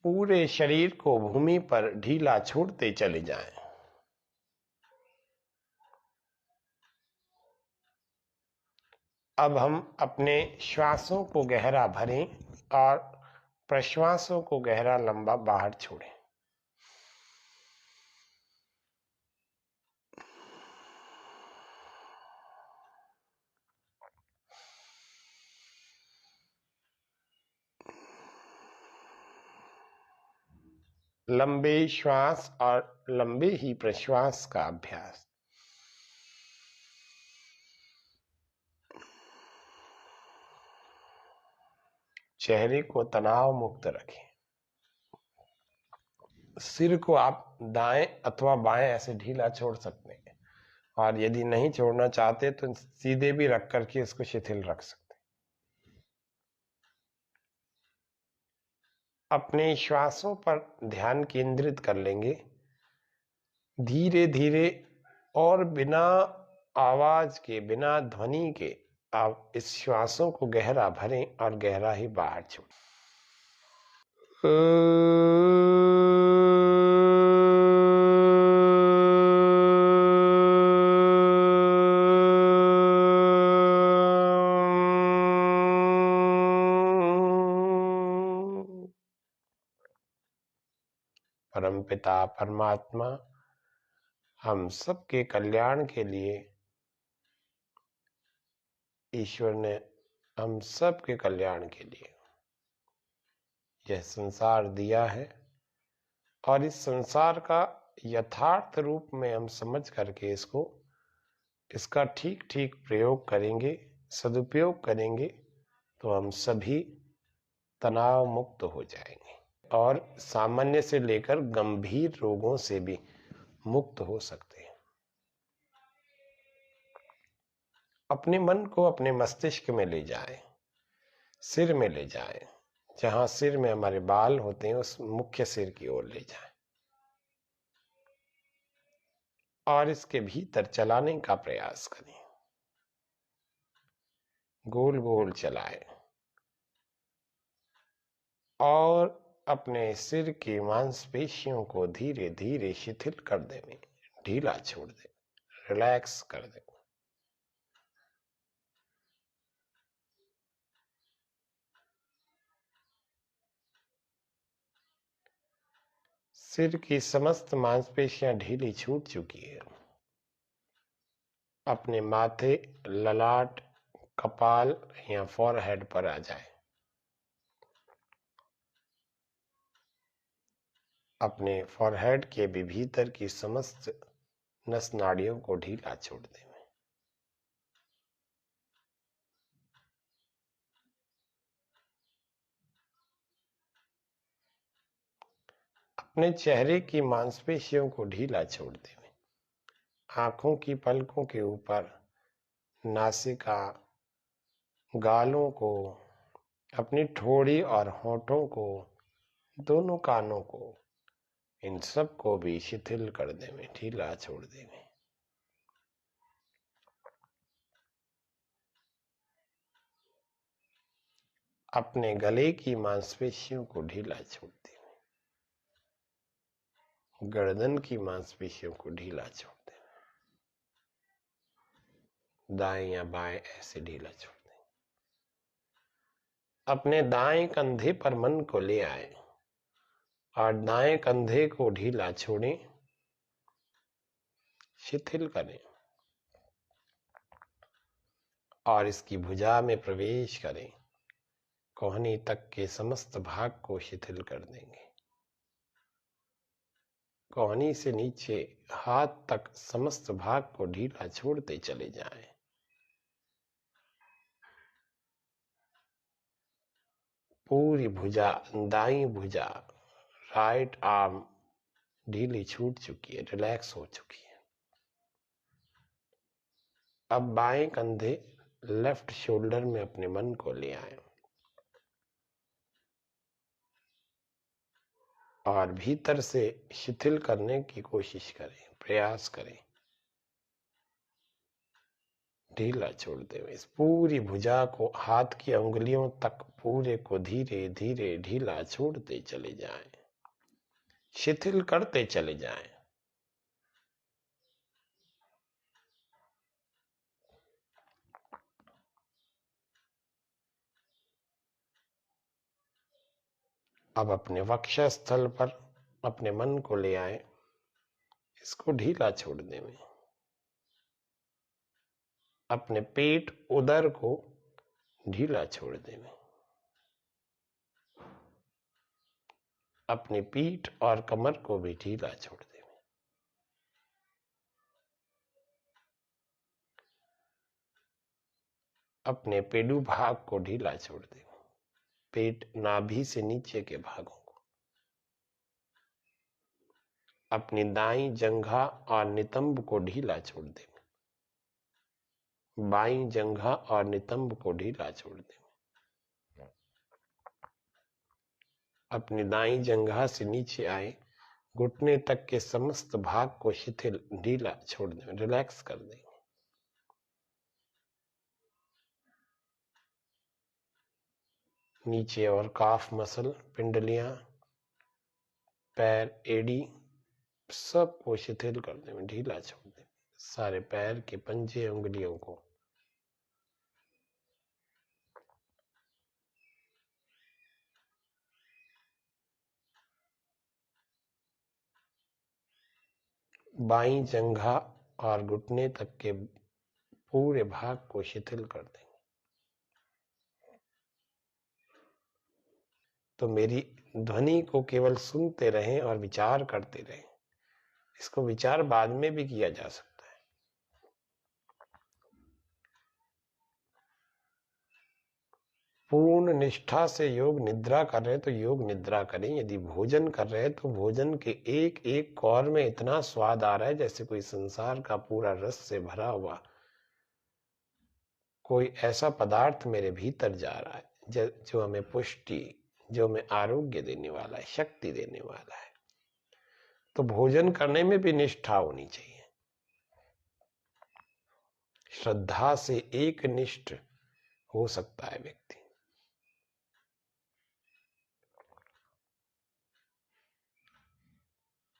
पूरे शरीर को भूमि पर ढीला छोड़ते चले जाएं। अब हम अपने श्वासों को गहरा भरें और प्रश्वासों को गहरा लंबा बाहर छोड़ें। लंबे श्वास और लंबे ही प्रश्वास का अभ्यास। चेहरे को तनाव मुक्त रखें। सिर को आप दाएं अथवा बाएं ऐसे ढीला छोड़ सकते हैं, और यदि नहीं छोड़ना चाहते तो सीधे भी रख करके इसको शिथिल रख सकते हैं। अपने श्वासों पर ध्यान केंद्रित कर लेंगे। धीरे धीरे और बिना आवाज के, बिना ध्वनि के आप इस श्वासों को गहरा भरें और गहरा ही बाहर छोड़ें। परमपिता परमात्मा हम सबके कल्याण के लिए, ईश्वर ने हम सबके कल्याण के लिए यह संसार दिया है, और इस संसार का यथार्थ रूप में हम समझ करके इसका ठीक ठीक प्रयोग करेंगे, सदुपयोग करेंगे, तो हम सभी तनाव मुक्त हो जाएंगे और सामान्य से लेकर गंभीर रोगों से भी मुक्त हो सकते हैं। अपने मन को अपने मस्तिष्क में ले जाएं, सिर में ले जाएं, जहां सिर में हमारे बाल होते हैं उस मुख्य सिर की ओर ले जाएं और इसके भीतर चलाने का प्रयास करें। गोल गोल चलाएं और अपने सिर की मांसपेशियों को धीरे धीरे शिथिल कर दें, ढीला छोड़ दें, रिलैक्स कर दें। सिर की समस्त मांसपेशियां ढीली छूट चुकी है। अपने माथे, ललाट, कपाल या फॉरहेड पर आ जाए। अपने फॉरहेड के भी भीतर की समस्त नस नाड़ियों को ढीला छोड़ दें। अपने चेहरे की मांसपेशियों को ढीला छोड़ दें। आंखों की पलकों के ऊपर, नासिका, गालों को, अपनी ठोड़ी और होठों को, दोनों कानों को, इन सब को भी शिथिल कर दें, ढीला छोड़ दें। अपने गले की मांसपेशियों को ढीला छोड़ दें। गर्दन की मांसपेशियों को ढीला छोड़ दें। दाएं या बाएं ऐसे ढीला छोड़ दें। अपने दाएं कंधे पर मन को ले आए और दाएं कंधे को ढीला छोड़ें, शिथिल करें और इसकी भुजा में प्रवेश करें। कोहनी तक के समस्त भाग को शिथिल कर देंगे। कोहनी से नीचे हाथ तक समस्त भाग को ढीला छोड़ते चले जाएं। पूरी भुजा, दाईं भुजा, राइट आर्म ढीली छूट चुकी है, रिलैक्स हो चुकी है। अब बाएं कंधे, लेफ्ट शोल्डर में अपने मन को ले आए और भीतर से शिथिल करने की कोशिश करें, प्रयास करें। ढीला छोड़ते हुए इस पूरी भुजा को हाथ की उंगलियों तक पूरे को धीरे धीरे ढीला छोड़ते चले जाएं, शिथिल करते चले जाएं। अब अपने वक्षस्थल पर अपने मन को ले आए, इसको ढीला छोड़ दें। अपने पेट उदर को ढीला छोड़ दें। अपनी पीठ और कमर को भी ढीला छोड़ दें। अपने पेडू भाग को ढीला छोड़ दें, पेट नाभि से नीचे के भागों को। अपनी दाईं जंघा और नितंब को ढीला छोड़ दें, बाईं जंघा और नितंब को ढीला छोड़ दें। अपनी दाईं जंघा से नीचे आए घुटने तक के समस्त भाग को शिथिल ढीला छोड़ दें, रिलैक्स कर दें। नीचे और काफ मसल, पिंडलियां, पैर, एड़ी सबको शिथिल कर दें, ढीला छोड़ दें। सारे पैर के पंजे उंगलियों को। बाईं जंघा और घुटने तक के पूरे भाग को शिथिल कर दें। तो मेरी ध्वनि को केवल सुनते रहें और विचार करते रहें। इसको विचार बाद में भी किया जा सकता है। पूर्ण निष्ठा से योग निद्रा कर रहे हैं तो योग निद्रा करें। यदि भोजन कर रहे हैं तो भोजन के एक एक कौर में इतना स्वाद आ रहा है जैसे कोई संसार का पूरा रस से भरा हुआ कोई ऐसा पदार्थ मेरे भीतर जा रहा है जो हमें पुष्टि, जो हमें आरोग्य देने वाला है, शक्ति देने वाला है। तो भोजन करने में भी निष्ठा होनी चाहिए। श्रद्धा से एक निष्ठ हो सकता है व्यक्ति।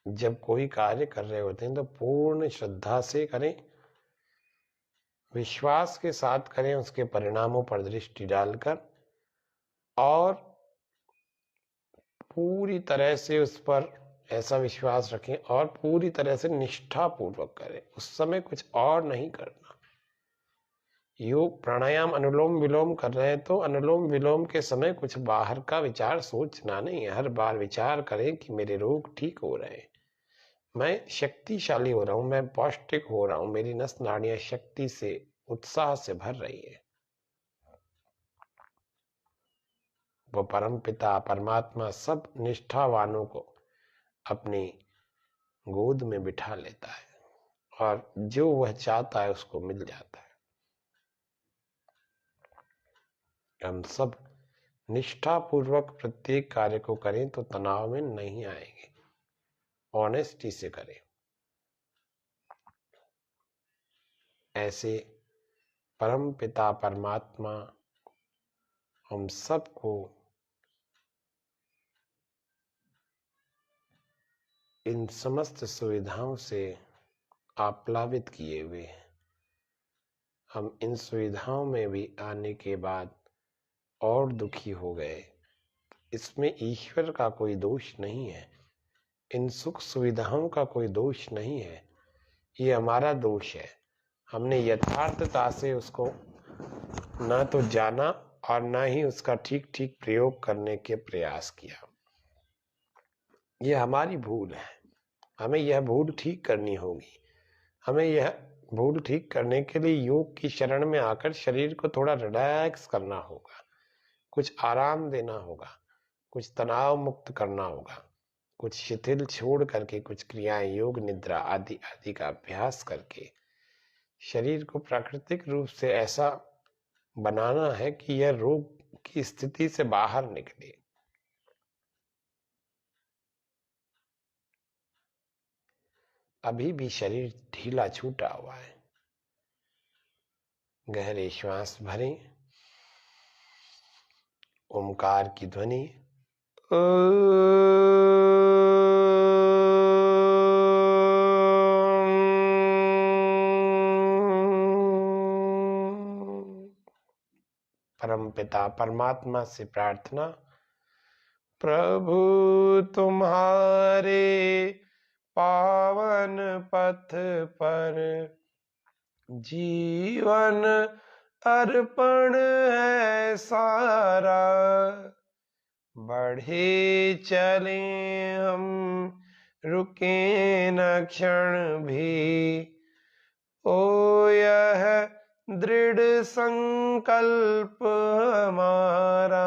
जब कोई कार्य कर रहे होते हैं तो पूर्ण श्रद्धा से करें, विश्वास के साथ करें, उसके परिणामों पर दृष्टि डालकर, और पूरी तरह से उस पर ऐसा विश्वास रखें और पूरी तरह से निष्ठा पूर्वक करें। उस समय कुछ और नहीं करना। योग प्राणायाम अनुलोम विलोम कर रहे हैं तो अनुलोम विलोम के समय कुछ बाहर का विचार सोचना नहीं है। हर बार विचार करें कि मेरे रोग ठीक हो रहे हैं, मैं शक्तिशाली हो रहा हूं, मैं पौष्टिक हो रहा हूं, मेरी नस नाड़ियां शक्ति से, उत्साह से भर रही है। वो परम पिता परमात्मा सब निष्ठावानों को अपनी गोद में बिठा लेता है और जो वह चाहता है उसको मिल जाता है। हम सब निष्ठापूर्वक प्रत्येक कार्य को करें तो तनाव में नहीं आएंगे। ऑनेस्टी से करें। ऐसे परम पिता परमात्मा हम सबको इन समस्त सुविधाओं से आप्लावित किए हुए हैं। हम इन सुविधाओं में भी आने के बाद और दुखी हो गए। इसमें ईश्वर का कोई दोष नहीं है, इन सुख सुविधाओं का कोई दोष नहीं है, ये हमारा दोष है। हमने यथार्थता से उसको ना तो जाना और ना ही उसका ठीक ठीक प्रयोग करने के प्रयास किया। ये हमारी भूल है। हमें यह भूल ठीक करनी होगी। हमें यह भूल ठीक करने के लिए योग की शरण में आकर शरीर को थोड़ा रिलैक्स करना होगा, कुछ आराम देना होगा, कुछ तनाव मुक्त करना होगा, कुछ शिथिल छोड़ करके कुछ क्रियाएं, योग निद्रा आदि आदि का अभ्यास करके शरीर को प्राकृतिक रूप से ऐसा बनाना है कि यह रोग की स्थिति से बाहर निकले। अभी भी शरीर ढीला छूटा हुआ है। गहरे श्वास भरें। ओमकार की ध्वनि परमपिता परमात्मा से प्रार्थना, प्रभु तुम्हारे पावन पथ पर जीवन अर्पण है सारा, बढ़े चले हम रुके न क्षण भी, ओ यह दृढ़ संकल्प हमारा।